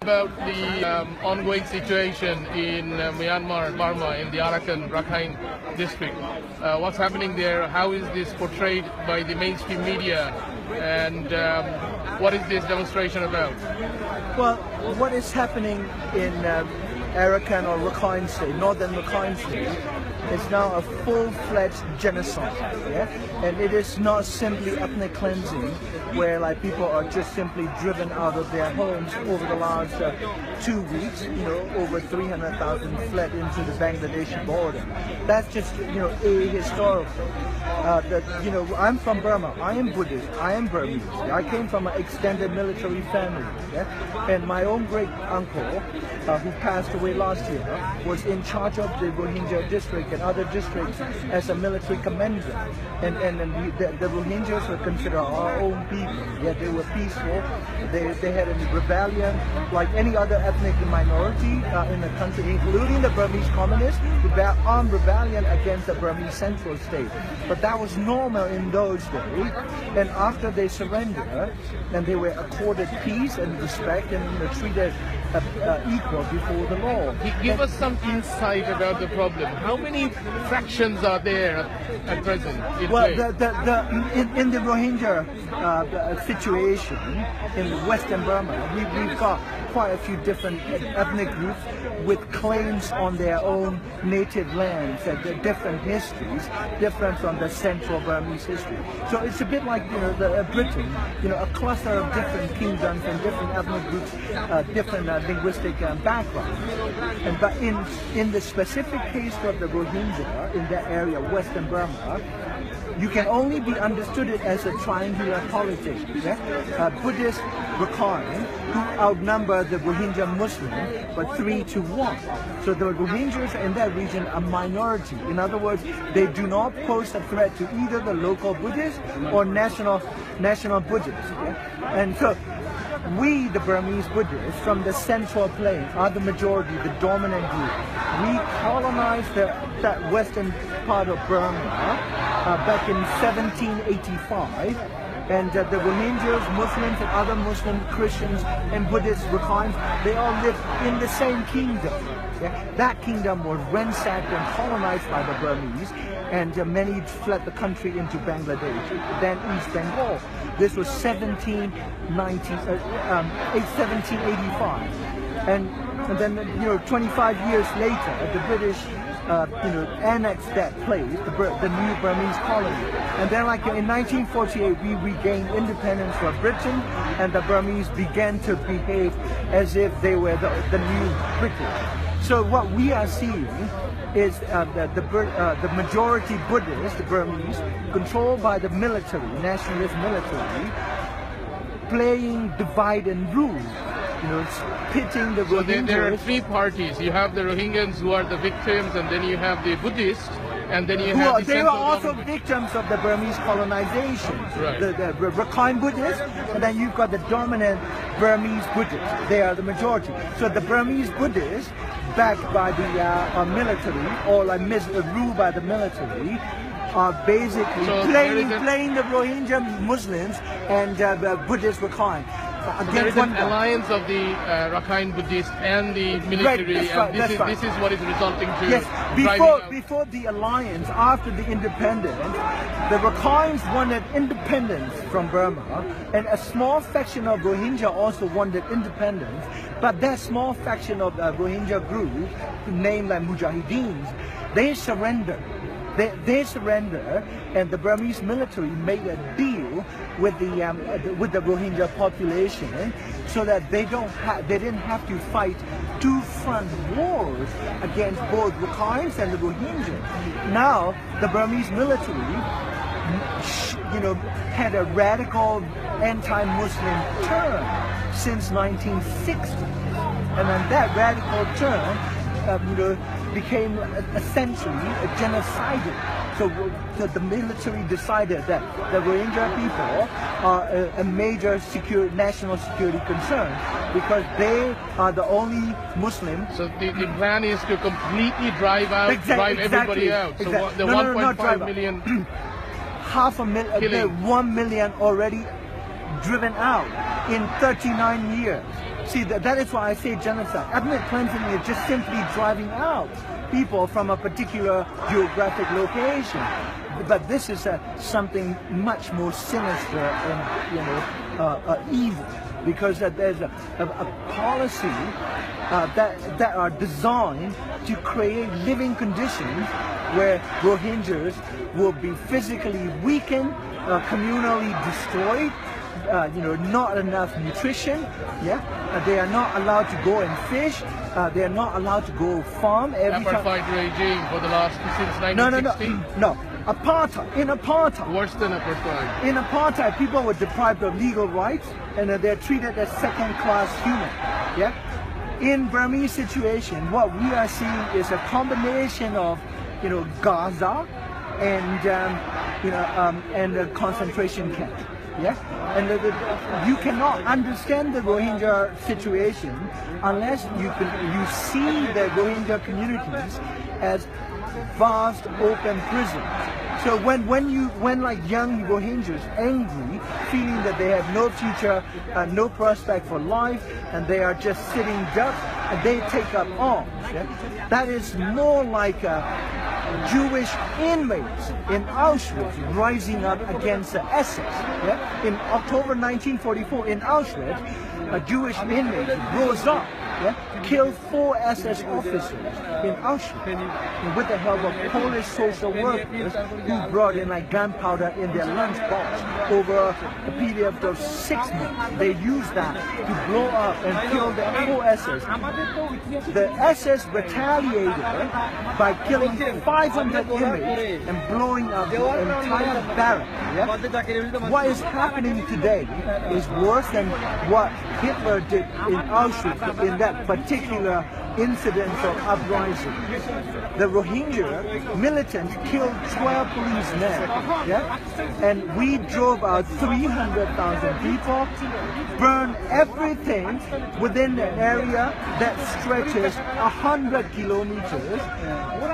about the ongoing situation in Myanmar, Burma, in the Rakhine district. What's happening there? How is this portrayed by the mainstream media? And what is this demonstration about? Well, what is happening in Arakan or Rakhine State, northern Rakhine State, is now a full-fledged genocide, yeah? And it is not simply ethnic cleansing, where like people are just simply driven out of their homes over the last 2 weeks. You know, over 300,000 fled into the Bangladeshi border. That's just, you know, ahistorical. You know, I'm from Burma. I am Buddhist. I am Burmese. I came from an extended military family, yeah? And my own great uncle, who passed away last year, was in charge of the Rohingya district and other districts as a military commander. And the Rohingyas were considered our own people. Yeah, they were peaceful. They had a rebellion like any other ethnic minority in the country, including the Burmese communists, armed rebellion against the Burmese central state. But that was normal in those days. And after they surrendered, and they were accorded peace and respect and, you know, treated equal before the law. Give us some insight about the problem. How many fractions are there at present? Well, in the Rohingya situation in Western Burma, we've got quite a few different ethnic groups with claims on their own native lands and different histories, different from the central Burmese history. So it's a bit like, you know, Britain, you know, a cluster of different kingdoms and different ethnic groups, different linguistic background. But in the specific case of the Rohingya in that area, Western Burma, you can only be understood it as a triangular politics. Yeah? Buddhist Rakhine, who outnumber the Rohingya Muslims, but 3-1. So the Rohingyas in that region are minority. In other words, they do not pose a threat to either the local Buddhists or national Buddhists. Yeah? And so we, the Burmese Buddhists, from the central plain, are the majority, the dominant group. We colonized that western part of Burma back in 1785, and the Rohingyas, Muslims, and other Muslim, Christians, and Buddhist Rakhines, they all lived in the same kingdom. Yeah? That kingdom was ransacked and colonized by the Burmese, and many fled the country into Bangladesh, then East Bengal. This was 1785, and then, you know, 25 years later, the British you know, annexed that place, the new Burmese colony. And then, like in 1948, we regained independence from Britain, and the Burmese began to behave as if they were the new British. So what we are seeing is the majority Buddhists, the Burmese, controlled by the military, nationalist military, playing divide and rule. You know, pitting the Rohingyas. So there are three parties. You have the Rohingyans who are the victims, and then you have the Buddhists, and then you have the they were also victims of the Burmese colonization. Right. The Rakhine Buddhists, and then you've got the dominant Burmese Buddhists. They are the majority. So the Burmese Buddhists, backed by the military, or like ruled by the military, are basically playing the Rohingya Muslims and Buddhist Rakhine. There is an alliance of the Rakhine Buddhists and the military, right, this is what is resulting to before the alliance, after the independence, the Rakhines wanted independence from Burma, and a small faction of Rohingya also wanted independence, but that small faction of the Rohingya group, named like Mujahideens, they surrendered. They surrender, and the Burmese military made a deal with the Rohingya population, so that they didn't have to fight two front wars against both Rakhines and the Rohingyas. Now the Burmese military, you know, had a radical anti-Muslim turn since 1960, and then that radical turn, you know, became essentially a genocidal. So the military decided that the Rohingya people are a major national security concern, because they are the only Muslim. So the plan is to completely drive everybody out. So the 1.5 million... Half a million, 1 million already driven out in 39 years. See, that is why I say genocide. Ethnic cleansing is just simply driving out people from a particular geographic location. But this is something much more sinister and evil, because there's a policy that are designed to create living conditions where Rohingyas will be physically weakened, communally destroyed. Not enough nutrition. They are not allowed to go and fish. They are not allowed to go farm. Apartheid regime for the last since 1960. No. Apartheid. In apartheid. Worse than apartheid. In apartheid, people were deprived of legal rights, and they're treated as second-class human. In Burmese situation, what we are seeing is a combination of, Gaza and a concentration camp. And you cannot understand the Rohingya situation unless you see the Rohingya communities as vast open prisons. So when like young Rohingyas angry, feeling that they have no future, no prospect for life, and they are just sitting ducks, and they take up arms. That is more like Jewish inmates in Auschwitz rising up against the SS. In October 1944 in Auschwitz, a Jewish inmate rose up, killed 4 SS officers in Auschwitz with the help of Polish social workers who brought in like gunpowder in their lunchbox. Over a period of 6 months, they used that to blow up and kill the 4 SS. The SS retaliated by killing 500 inmates and blowing up the entire barrack. What is happening today is worse than what Hitler did in Auschwitz in that particular incident of uprising. The Rohingya militants killed 12 policemen, and we drove out 300,000 people, burned everything within an area that stretches 100 kilometers,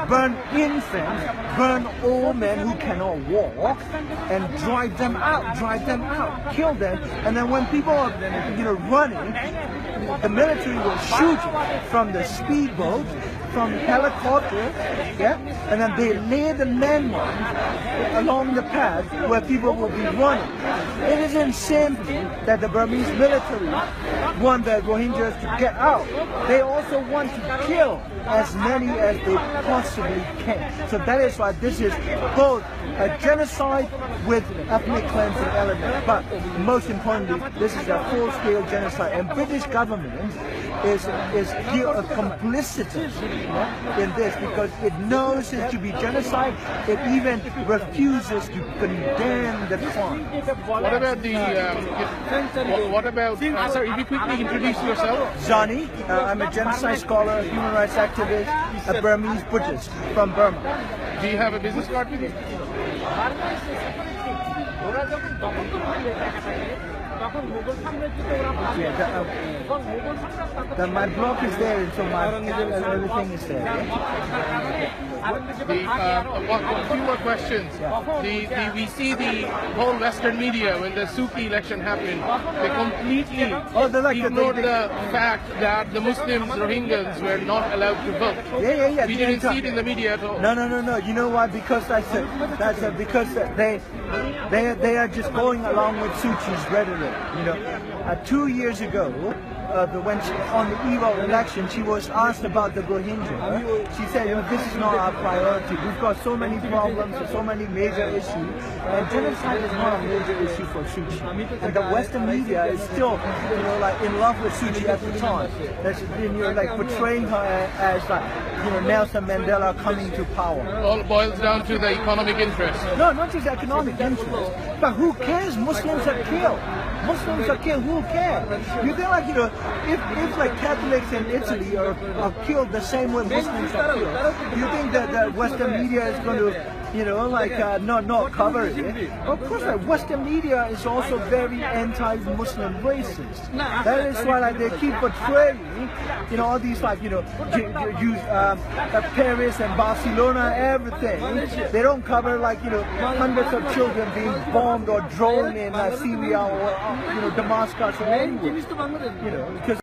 burned infants, burned old men who cannot walk, and drive them out, kill them. And then when people are running, the military will shoot from the speedboat, from helicopters, and then they lay the landmines along the path where people will be running. It isn't simply that the Burmese military want the Rohingyas to get out. They also want to kill as many as they possibly can. So that is why this is both a genocide with ethnic cleansing element, but most importantly, this is a full-scale genocide. And British government is complicit in this because it knows it to be genocide. It even refuses to condemn the crime. What about sorry, if you quickly introduce yourself? Zani, I'm a genocide scholar, human rights activist, a Burmese Buddhist from Burma. Do you have a business card with you? My blog is there, and so everything is there. A few more questions. We see the whole Western media when the Suki election happened, they completely ignored the fact that the Muslims, Rohingyas, were not allowed to vote. We didn't see it in the media at all. No. You know why? Because because they are just going along with Suu Kyi's rhetoric. 2 years ago, when on the eve of election, she was asked about the Rohingya. She said, this is not our priority. We've got so many problems and so many major issues. And genocide is not a major issue for Suu Kyi. And the Western media is still, in love with Suu Kyi at the time. That's, portraying her as Nelson Mandela coming to power. It all boils down to the economic interest. No, not just economic interest. But who cares? Muslims are killed. Muslims are killed. Who cares? You think if like Catholics in Italy are killed the same way Muslims are killed, you think that the Western media is going to, not cover it? Of course, Western media is also very anti-Muslim racist. That is why they keep portraying, all these Paris and Barcelona, everything. They don't cover hundreds of children being bombed or drowned in Syria or Damascus or anywhere. Because